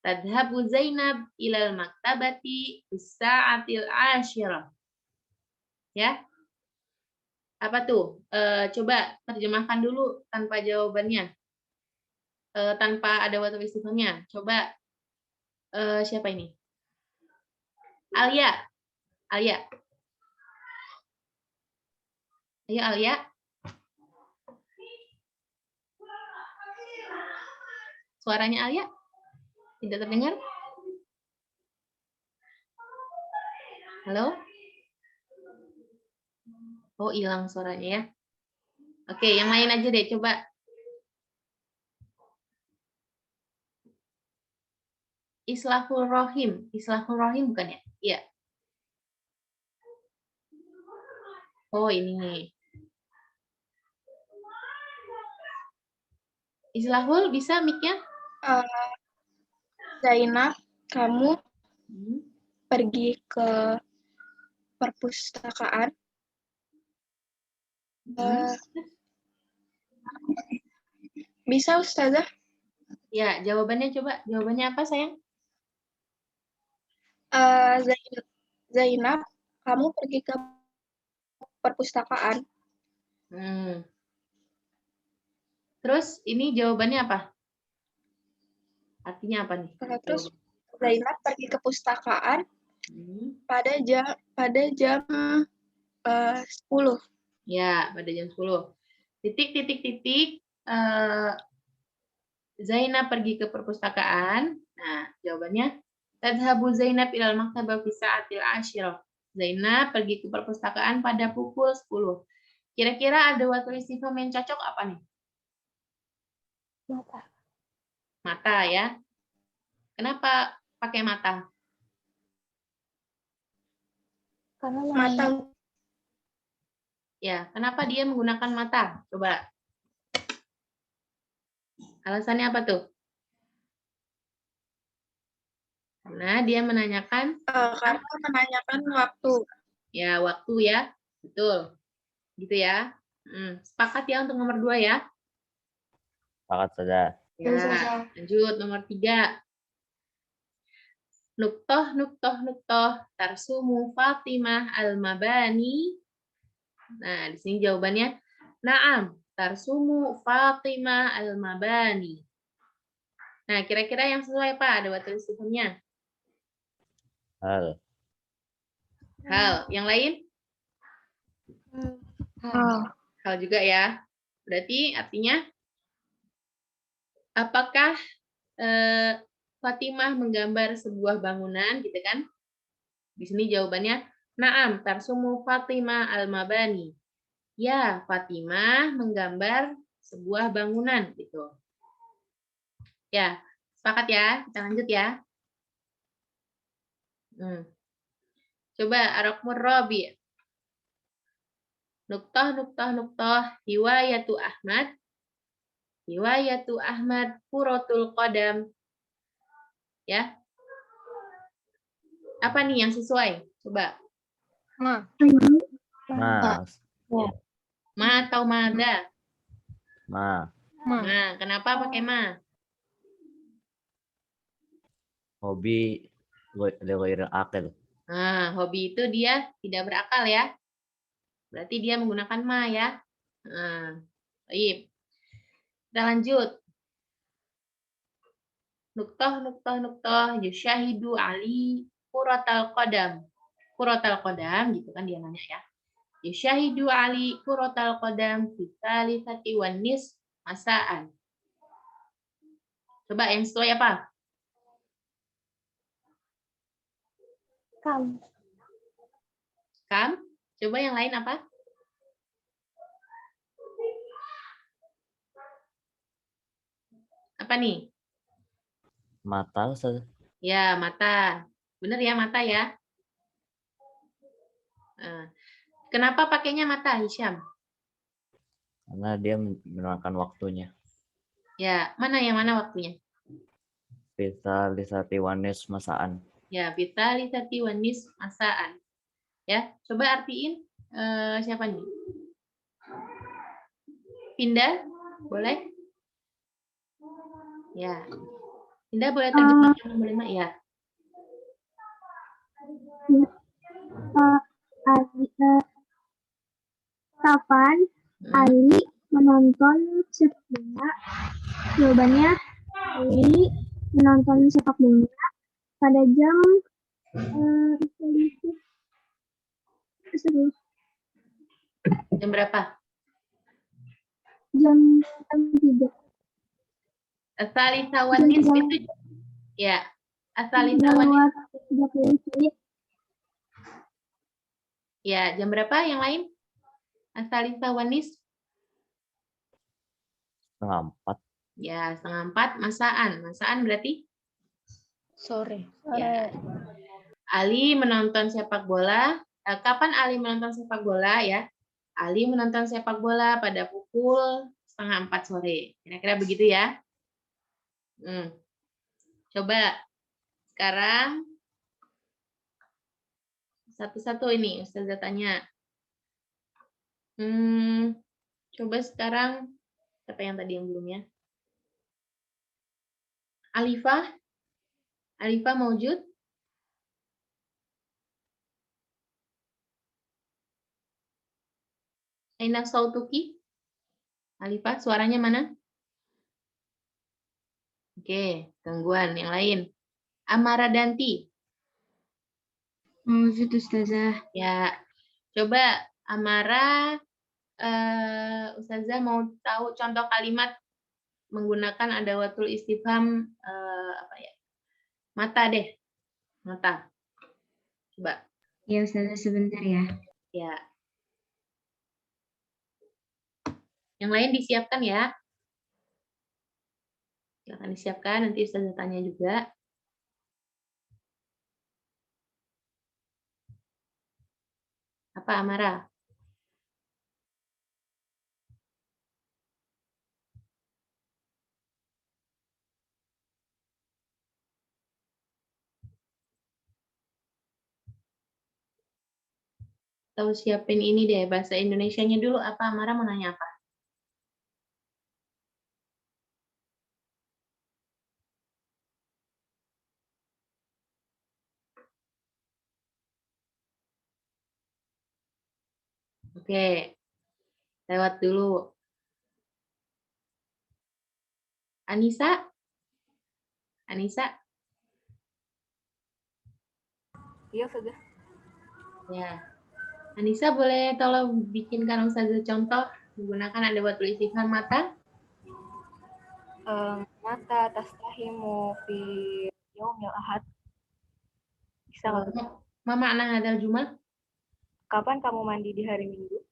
Tadhabu Zainab ilal maktabati bis-sa'atil 'ashirah. Ya. Apa tuh? Coba terjemahkan dulu tanpa jawabannya. Tanpa ada watul istifhamnya. Coba siapa ini? Alia. Ayo Alia. Suaranya Alia tidak terdengar? Halo? Oh, hilang suaranya ya. Oke, yang lain aja deh, coba. Islahul Rohim. Islahul Rohim bukan ya? Iya. Oh, ini. Islahul, bisa mic-nya? Zainab, kamu Hmm. pergi ke perpustakaan. Hmm. Bisa, Ustazah? Ya, jawabannya coba. Jawabannya apa, sayang? Zainab, kamu pergi ke perpustakaan. Hmm. Terus ini jawabannya apa? Artinya apa nih? Terus Zainab pergi ke perpustakaan Hmm. pada jam 10. Ya, pada jam 10. Titik, titik, titik. Zainab pergi ke perpustakaan. Nah, jawabannya tadhabu Zainab ilal maktabah fi sa'atil 10. Zainab pergi ke perpustakaan pada pukul 10. Kira-kira ada watul istifham yang cocok apa nih? Mata. Mata ya. Kenapa pakai mata? Karena Mata. Ya, kenapa dia menggunakan mata? Coba. Alasannya apa tuh? Karena dia menanyakan Karena menanyakan waktu. ya waktu ya. Betul. Gitu ya. Sepakat ya untuk nomor 2 ya. Sepakat saja. Ya, lanjut nomor 3. Nuktoh, nuktoh, nuktoh, tarsumu Fatimah al-mabani. Nah, di sini jawabannya na'am, tarsumu Fatimah al-mabani. Nah, kira-kira yang sesuai Pak, ada watul istifhamnya. Hal. Hal, yang lain? Hal juga ya. Berarti artinya apakah Fatimah menggambar sebuah bangunan gitu kan? Di sini jawabannya na'am, tarsumu Fatimah al-mabani. Ya, Fatimah menggambar sebuah bangunan gitu. Ya, sepakat ya? Kita lanjut ya. Coba Ar-Raqmur Rabi. Nuktah, nuktah, nuktah, hiwayatu Ahmad. Hiwayatu Ahmad Quratul Qadam. Ya. Apa nih yang sesuai? Coba. Mas. Ma atau mada? Ma. Ma. Kenapa pakai ma? Hobi ghairil aqil. Nah, hobi itu dia tidak berakal ya. Berarti dia menggunakan ma ya. Baik. Kita lanjut. Nuktah, nuktah, nuktah, yusyahidu Ali Quratal Qadam. Quratal Qadam, gitu kan dia nanya ya. Yusyahidu Ali Quratal Qadam fi tsalitsati wan nis masaan. Coba yang sesuai apa? Kam. Kam? Coba yang lain apa? Apa nih? Mata saja. Ya, mata. Benar ya, mata ya. Kenapa pakainya mata, Hisham? Karena dia menerangkan waktunya. Ya, mana waktunya? Bisa lisati wanis masaan. Ya, bita lisati wanis masaan. Ya, coba artiin siapa nih? Pindah, boleh? Ya, Pindah boleh terjemahkan nomor 5 ya. Kapan Ali menonton sepak bola? Jawabannya Ali menonton sepak bola pada jam Jam berapa? jam 3. Asali sawanis itu ya. Asali sawanis. 30 menit. Ya, jam berapa yang lain? Asali sawanis. 3:30. Ya, 3:30 masaan. Masaan berarti Sore. ya. Ali menonton sepak bola. Kapan Ali menonton sepak bola ya? Ali menonton sepak bola pada pukul 3:30 sore. Kira-kira begitu ya. Coba sekarang satu-satu ini Ustazah tanya. Coba sekarang siapa yang tadi yang belum ya? Alifah maujud? Aina sautuki? Alifah, suaranya mana? Oke, gangguan. Yang lain. Amara Danti. Maujud Ustazah. Ya, coba Amara, Ustazah mau tahu contoh kalimat menggunakan adawatul istifham apa ya? Mata deh. Mata. Coba. Ya Ustazah, sebentar ya. Ya. Yang lain disiapkan ya. Silakan disiapkan, nanti Ustazah tanya juga. Apa Amara? Tahu siapin ini deh, bahasa Indonesianya dulu. Apa Amara mau nanya apa? Oke, lewat dulu. Anissa? Anissa? Iya, Ustazah. Ya. Anissa boleh tolong bikinkan Ustazah contoh menggunakan adawatul istifham mata? Mata tastahimu fi yaumil ahad. Bisa nggak? Ma makna hadal jumal? Kapan kamu mandi di hari Minggu?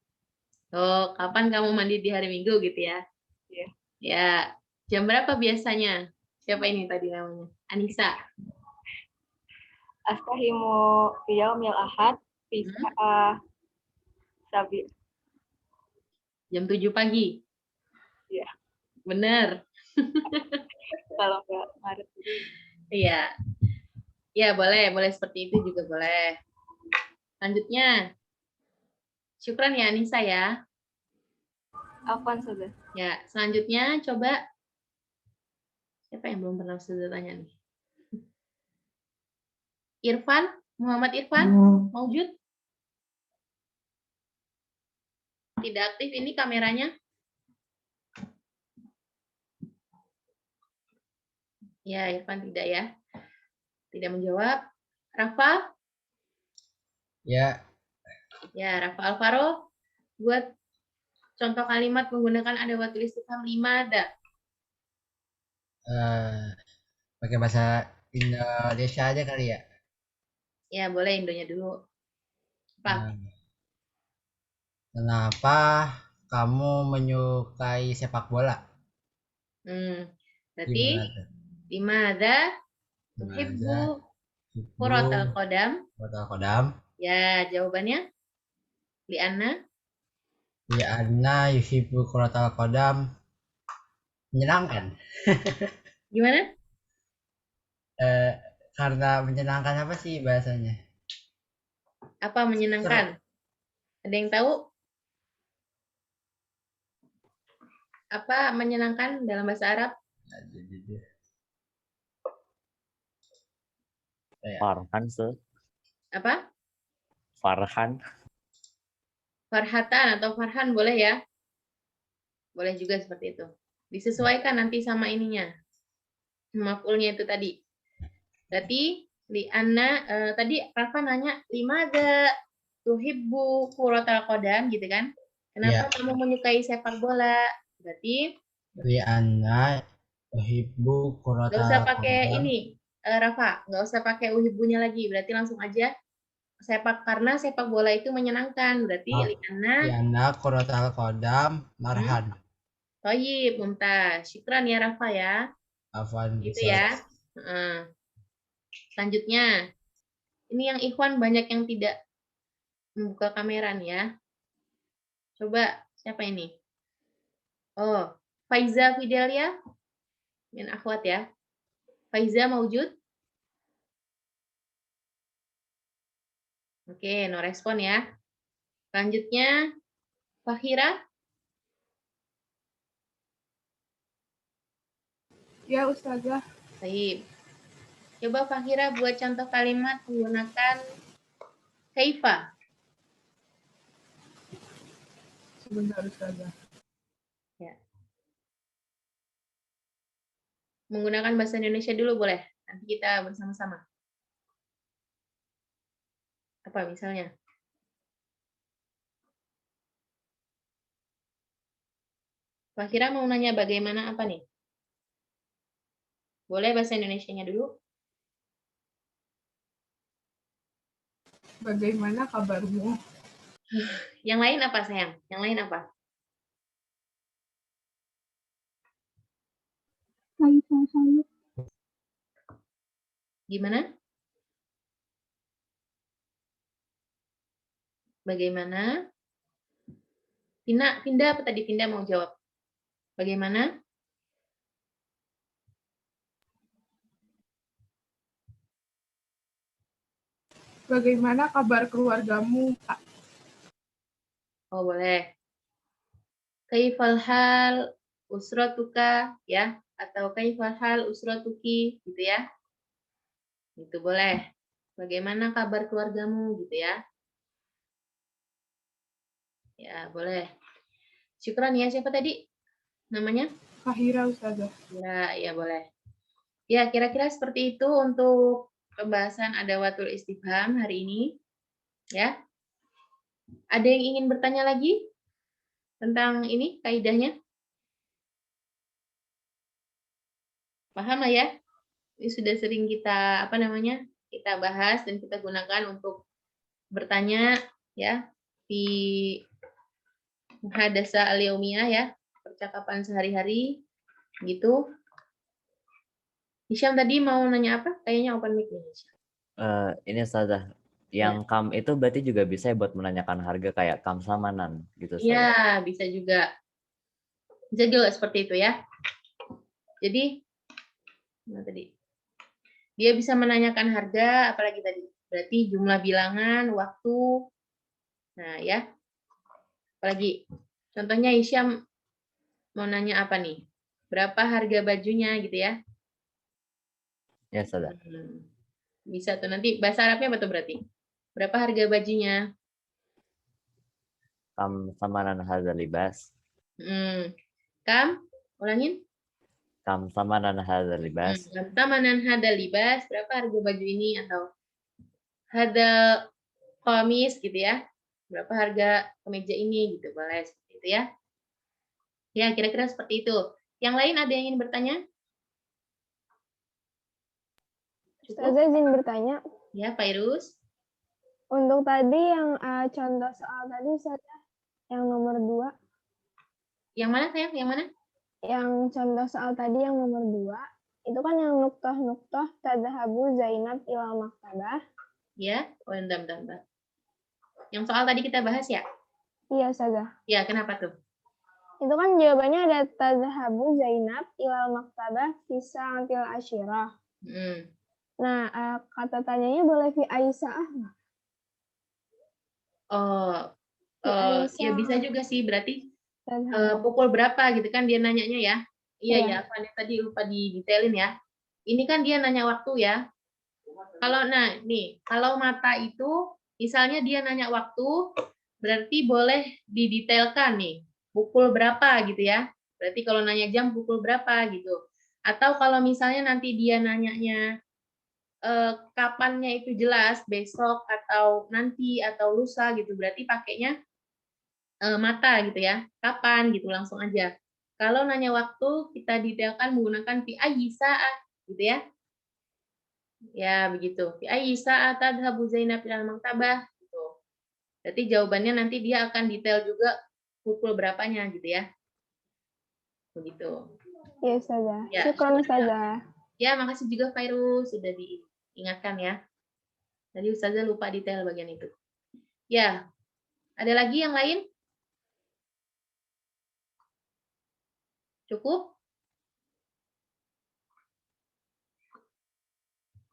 Oh, kapan kamu mandi di hari Minggu gitu ya? Iya. Ya. Jam berapa biasanya? Siapa ini tadi namanya? Anissa. Astahimu fi yaumil ahad fi sabi. Jam 7 pagi. Iya. Bener. Kalau nggak Maret. Iya. Ya, boleh seperti itu juga boleh. Selanjutnya. Syukran ya Anissa ya. Apaan, Ustazah? Ya, selanjutnya coba siapa yang belum pernah Ustazah tanya nih? Irfan, Muhammad Irfan, maujud? Tidak aktif ini kameranya? Ya, Irfan tidak ya. Tidak menjawab. Rafa? Ya. Ya, Rafa Alvaro. Buat contoh kalimat menggunakan adawatul istifham 5 ada. Pakai bahasa Indonesia aja kali ya. Ya, boleh Indonya dulu. Apa? Kenapa kamu menyukai sepak bola? Berarti Limada tuhibbu kuratal qadam? Kuratal qadam. Ya, jawabannya li'anna yuhibbu kuratal qadam. Menyenangkan. Gimana? Karena menyenangkan apa sih bahasanya? Apa menyenangkan? Ada yang tahu? Apa menyenangkan dalam bahasa Arab? Farhan, Apa? Farhan. Farhatan atau Farhan boleh ya? Boleh juga seperti itu. Disesuaikan nanti sama ininya. Maf'ulnya itu tadi. Berarti li'anna tadi Rafa nanya limada tuhibbu kuratal qadam gitu kan? Kenapa kamu menyukai sepak bola? Berarti li'anna uhibbu kuratal qadam. Nggak usah pakai ini, Rafa, nggak usah pakai uhibbunya lagi. Berarti langsung aja karena sepak bola itu menyenangkan. Berarti li'anna kuratal qadam marhan. Thayyib, mumtaz. Syukran ya Rafa ya. Afwan. Gitu ya. Selanjutnya, ini yang Ikhwan banyak yang tidak membuka kamera nih ya. Coba siapa ini? Oh, Faiza Fidelia min akhwat ya. Faiza maujud? Oke, no respon ya. Selanjutnya Fahira. Ya, Ustazah. Baik. Coba Fahira buat contoh kalimat menggunakan kaifa. Sebentar, Ustazah. Ya. Menggunakan bahasa Indonesia dulu boleh. Nanti kita bersama-sama. Apa misalnya? Fahira mau nanya bagaimana apa nih? Boleh bahasa Indonesianya dulu? Bagaimana kabarmu? Yang lain apa sayang? Yang lain apa? Gimana? Bagaimana? Pindah apa tadi? Pindah mau jawab. Bagaimana? Bagaimana kabar keluargamu, Kak? Oh, boleh. Kaifal hal usratuka ya atau kaifal hal usratuki gitu ya. Itu boleh. Bagaimana kabar keluargamu gitu ya. Ya, boleh. Syukran ya, siapa tadi namanya? Fahira, Ustazah. Ya boleh. Ya, kira-kira seperti itu untuk pembahasan adawatul istifham hari ini. Ya. Ada yang ingin bertanya lagi tentang ini kaidahnya? Paham lah ya? Ini sudah sering kita kita bahas dan kita gunakan untuk bertanya ya di muhadasa al-yaumiyah ya, percakapan sehari-hari gitu. Hisyam tadi mau nanya apa? Kayaknya open mic nih. Ini Ustazah, yang kam itu berarti juga bisa ya buat menanyakan harga kayak kam samanan gitu Ustazah. Iya, bisa juga. Bisa juga seperti itu ya. Jadi, dia bisa menanyakan harga, apalagi tadi? Berarti jumlah bilangan, waktu. Nah, ya. Apalagi? Contohnya Hisyam mau nanya apa nih? Berapa harga bajunya gitu ya? Ya Ustazah. Bisa tuh nanti bahasa Arabnya apa tuh berarti? Berapa harga bajunya? Kam samanan hadzal libas. Kam? Ulangin. Kam samanan hadzal libas. Kam samanan hadzal libas. Berapa harga baju ini atau hadzal qamis gitu ya? Berapa harga kemeja ini gitu, boleh seperti itu ya. Ya, kira-kira seperti itu. Yang lain ada yang ingin bertanya? Ustazah izin bertanya. Ya, Fairuz. Untuk tadi yang contoh soal tadi Ustazah, yang nomor 2. Yang mana sayang? Yang mana? Yang contoh soal tadi yang nomor 2, itu kan yang nuktoh tadhahabu Zainab ila maktabah. Ya, bentar. Yang soal tadi kita bahas ya? Iya, Ustazah. Ya, kenapa tuh? Itu kan jawabannya ada tadhahabu Zainab ila maktabah bisa antil asyirah. Nah, kata tanyanya boleh fi Aisyah nggak? Ya bisa juga sih, berarti pukul berapa gitu kan dia nanyanya ya. Iya, Fani tadi lupa didetailin ya. Ini kan dia nanya waktu ya. Kalau mata itu, misalnya dia nanya waktu, berarti boleh didetailkan nih, pukul berapa gitu ya. Berarti kalau nanya jam pukul berapa gitu. Atau kalau misalnya nanti dia nanyanya kapannya itu jelas, besok atau nanti atau lusa gitu, berarti pakainya mata gitu ya, kapan gitu langsung aja. Kalau nanya waktu kita detailkan menggunakan fi ayyi sa'ah gitu ya. Ya begitu. Fi ayyi sa'ah tadhhabu Zainab ilal maktabah gitu. Berarti jawabannya nanti dia akan detail juga pukul berapanya gitu ya. Begitu. Iya, Ustazah. Ya. Syukran, Ustazah. Ya, makasih juga Fairuz sudah diingatkan ya. Tadi Ustazah lupa detail bagian itu. Ya. Ada lagi yang lain? Cukup?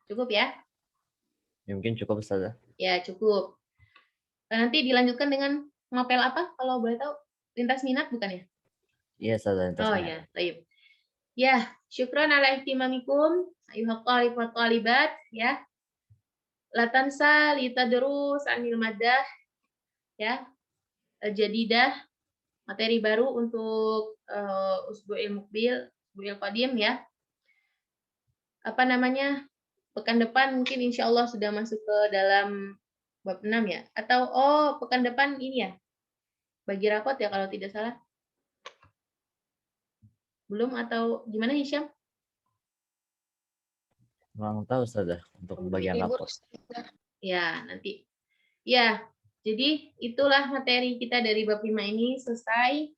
Cukup ya? Ya, mungkin cukup Ustazah. Ya, cukup. Nanti dilanjutkan dengan ngapel apa kalau boleh tahu? Lintas minat bukan ya? Iya Ustazah, lintas Oh minat. ya, baik. Ya, syukron ala ihtimamikum ayuhal talib wa talibat ya. La tansa li tadrus anil madah ya. Jadidah materi baru untuk usbu'il muqbil, usbu'il qadim ya. Apa namanya? Pekan depan mungkin insya Allah sudah masuk ke dalam bab 6 ya. Atau pekan depan ini ya. Bagi rapot ya kalau tidak salah. Belum atau gimana Hisham? Kurang tahu Ustazah untuk bagian rapor. Ya, nanti. Ya, jadi itulah materi kita dari bab 5 ini selesai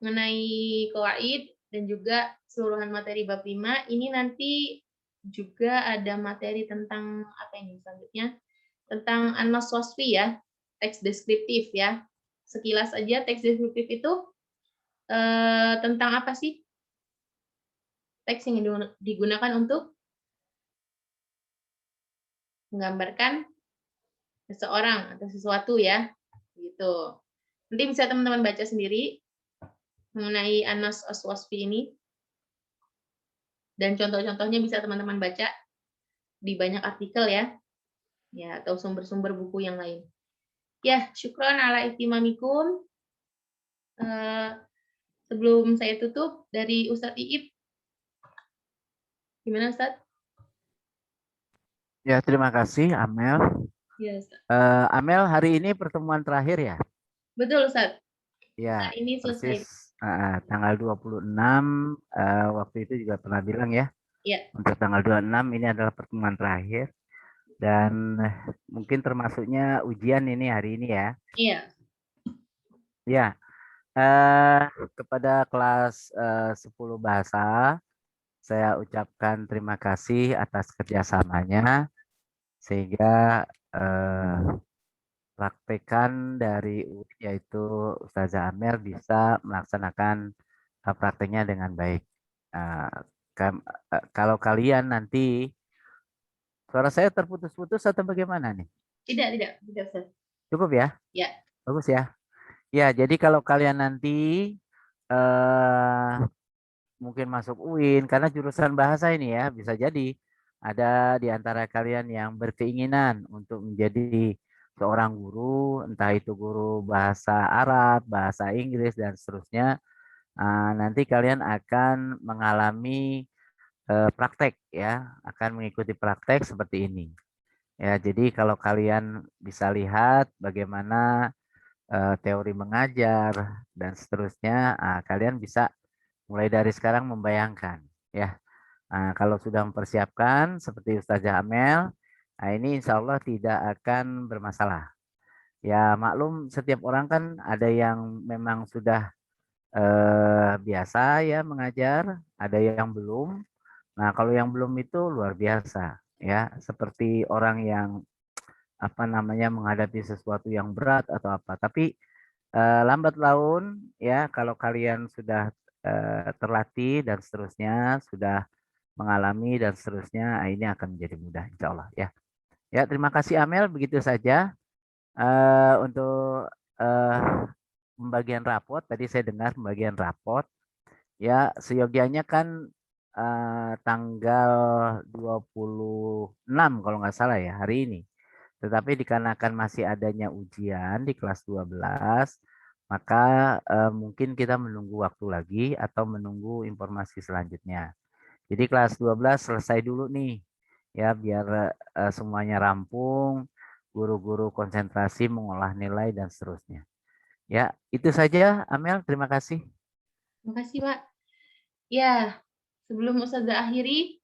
mengenai qawaid dan juga keseluruhan materi bab 5. Ini nanti juga ada materi tentang apa ini selanjutnya? Tentang an-nas wasfi ya, teks deskriptif ya. Sekilas aja teks deskriptif itu tentang apa sih? Teks yang digunakan untuk menggambarkan seseorang atau sesuatu ya, gitu. Nanti bisa teman-teman baca sendiri mengenai an-nas wasfi ini. Dan contoh-contohnya bisa teman-teman baca di banyak artikel ya. Ya, atau sumber-sumber buku yang lain. Ya, syukron ala ihtimamikum. Sebelum saya tutup dari Ustadz Iip. Gimana Ustadz? Ya, terima kasih Amel. Ya, Ustadz. Amel, hari ini pertemuan terakhir ya? Betul Ustadz. Ya, ini selesai. persis tanggal 26 waktu itu juga pernah bilang ya. Iya. Untuk tanggal 26 ini adalah pertemuan terakhir dan mungkin termasuknya ujian ini hari ini ya. Iya. Ya. Kepada kelas 10 bahasa saya ucapkan terima kasih atas kerjasamanya sehingga praktekan dari yaitu Ustazah Amel bisa melaksanakan prakteknya dengan baik. Kalau kalian nanti suara saya terputus-putus atau bagaimana nih? Tidak Ustaz. Cukup ya? Ya. Bagus ya. Ya, jadi kalau kalian nanti mungkin masuk UIN karena jurusan bahasa ini ya, bisa jadi ada di antara kalian yang berkeinginan untuk menjadi seorang guru, entah itu guru bahasa Arab, bahasa Inggris, dan seterusnya. Nanti kalian akan mengalami praktek ya, akan mengikuti praktek seperti ini. Ya, jadi kalau kalian bisa lihat bagaimana teori mengajar dan seterusnya, kalian bisa mulai dari sekarang membayangkan ya. Kalau sudah mempersiapkan seperti Ustazah Amel, ini insya Allah tidak akan bermasalah. Ya maklum setiap orang kan ada yang memang sudah biasa ya mengajar, ada yang belum. Nah kalau yang belum itu luar biasa ya, seperti orang yang apa namanya menghadapi sesuatu yang berat atau apa. Tapi lambat laun ya kalau kalian sudah terlatih dan seterusnya, sudah mengalami dan seterusnya, ini akan menjadi mudah insya Allah ya. Ya terima kasih Amel, begitu saja untuk pembagian rapot. Tadi saya dengar pembagian rapot ya, seyogianya kan tanggal 26 kalau nggak salah ya hari ini. Tetapi dikarenakan masih adanya ujian di kelas 12, maka mungkin kita menunggu waktu lagi atau menunggu informasi selanjutnya. Jadi kelas 12 selesai dulu nih ya, biar semuanya rampung, guru-guru konsentrasi mengolah nilai dan seterusnya. Ya, itu saja Amel, terima kasih. Terima kasih Pak. Ya, sebelum Ustazah akhiri,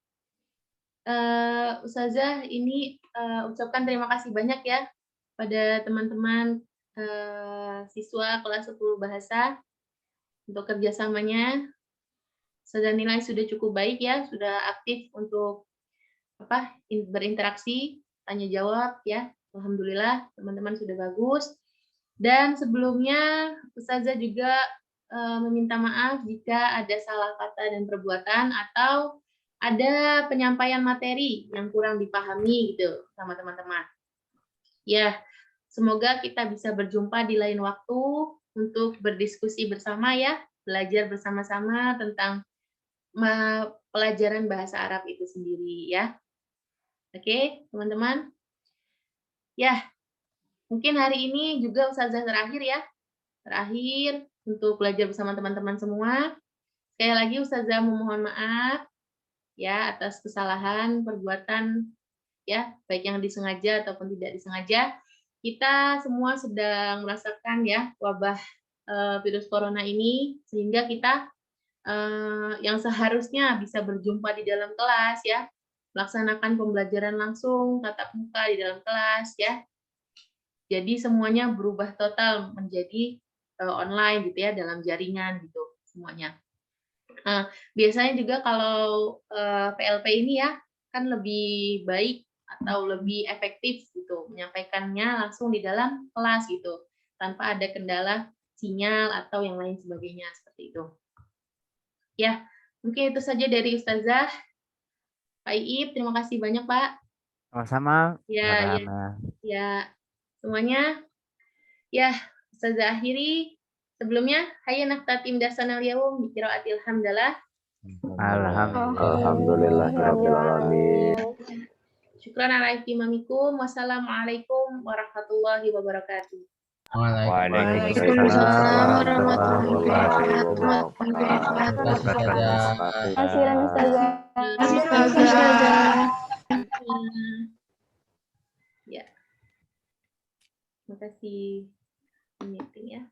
Ustazah ini ucapkan terima kasih banyak ya pada teman-teman siswa kelas 10 bahasa untuk kerjasamanya. Sudah nilai sudah cukup baik ya, sudah aktif untuk berinteraksi, tanya jawab ya. Alhamdulillah teman-teman sudah bagus. Dan sebelumnya Ustazah juga meminta maaf jika ada salah kata dan perbuatan atau ada penyampaian materi yang kurang dipahami gitu sama teman-teman. Ya, semoga kita bisa berjumpa di lain waktu untuk berdiskusi bersama ya, belajar bersama-sama tentang pelajaran bahasa Arab itu sendiri ya. Oke, teman-teman. Ya, mungkin hari ini juga Ustazah terakhir ya. Terakhir untuk belajar bersama teman-teman semua. Sekali lagi Ustazah memohon maaf ya atas kesalahan perbuatan ya, baik yang disengaja ataupun tidak disengaja. Kita semua sedang merasakan ya wabah virus corona ini, sehingga kita yang seharusnya bisa berjumpa di dalam kelas ya, melaksanakan pembelajaran langsung tatap muka di dalam kelas ya. Jadi semuanya berubah total menjadi online gitu ya, dalam jaringan gitu semuanya. Biasanya juga kalau PLP ini ya kan lebih baik atau lebih efektif gitu menyampaikannya langsung di dalam kelas gitu tanpa ada kendala sinyal atau yang lain sebagainya seperti itu. Ya, mungkin itu saja dari Ustazah. Pak Iib, terima kasih banyak Pak. Sama-sama. Ya, ya, semuanya. Ya, Ustazah akhiri. Sebelumnya, hayya naqtatim darsanal yaum bi qiraatil hamdalah. Alhamdulillahirabbil alamin. Syukran ala ihtimamikum. Wassalamualaikum warahmatullahi wabarakatuh. Waalaikumsalam warahmatullahi wabarakatuh. Terima kasih Ustazah. Ya. Terima kasih meeting ya.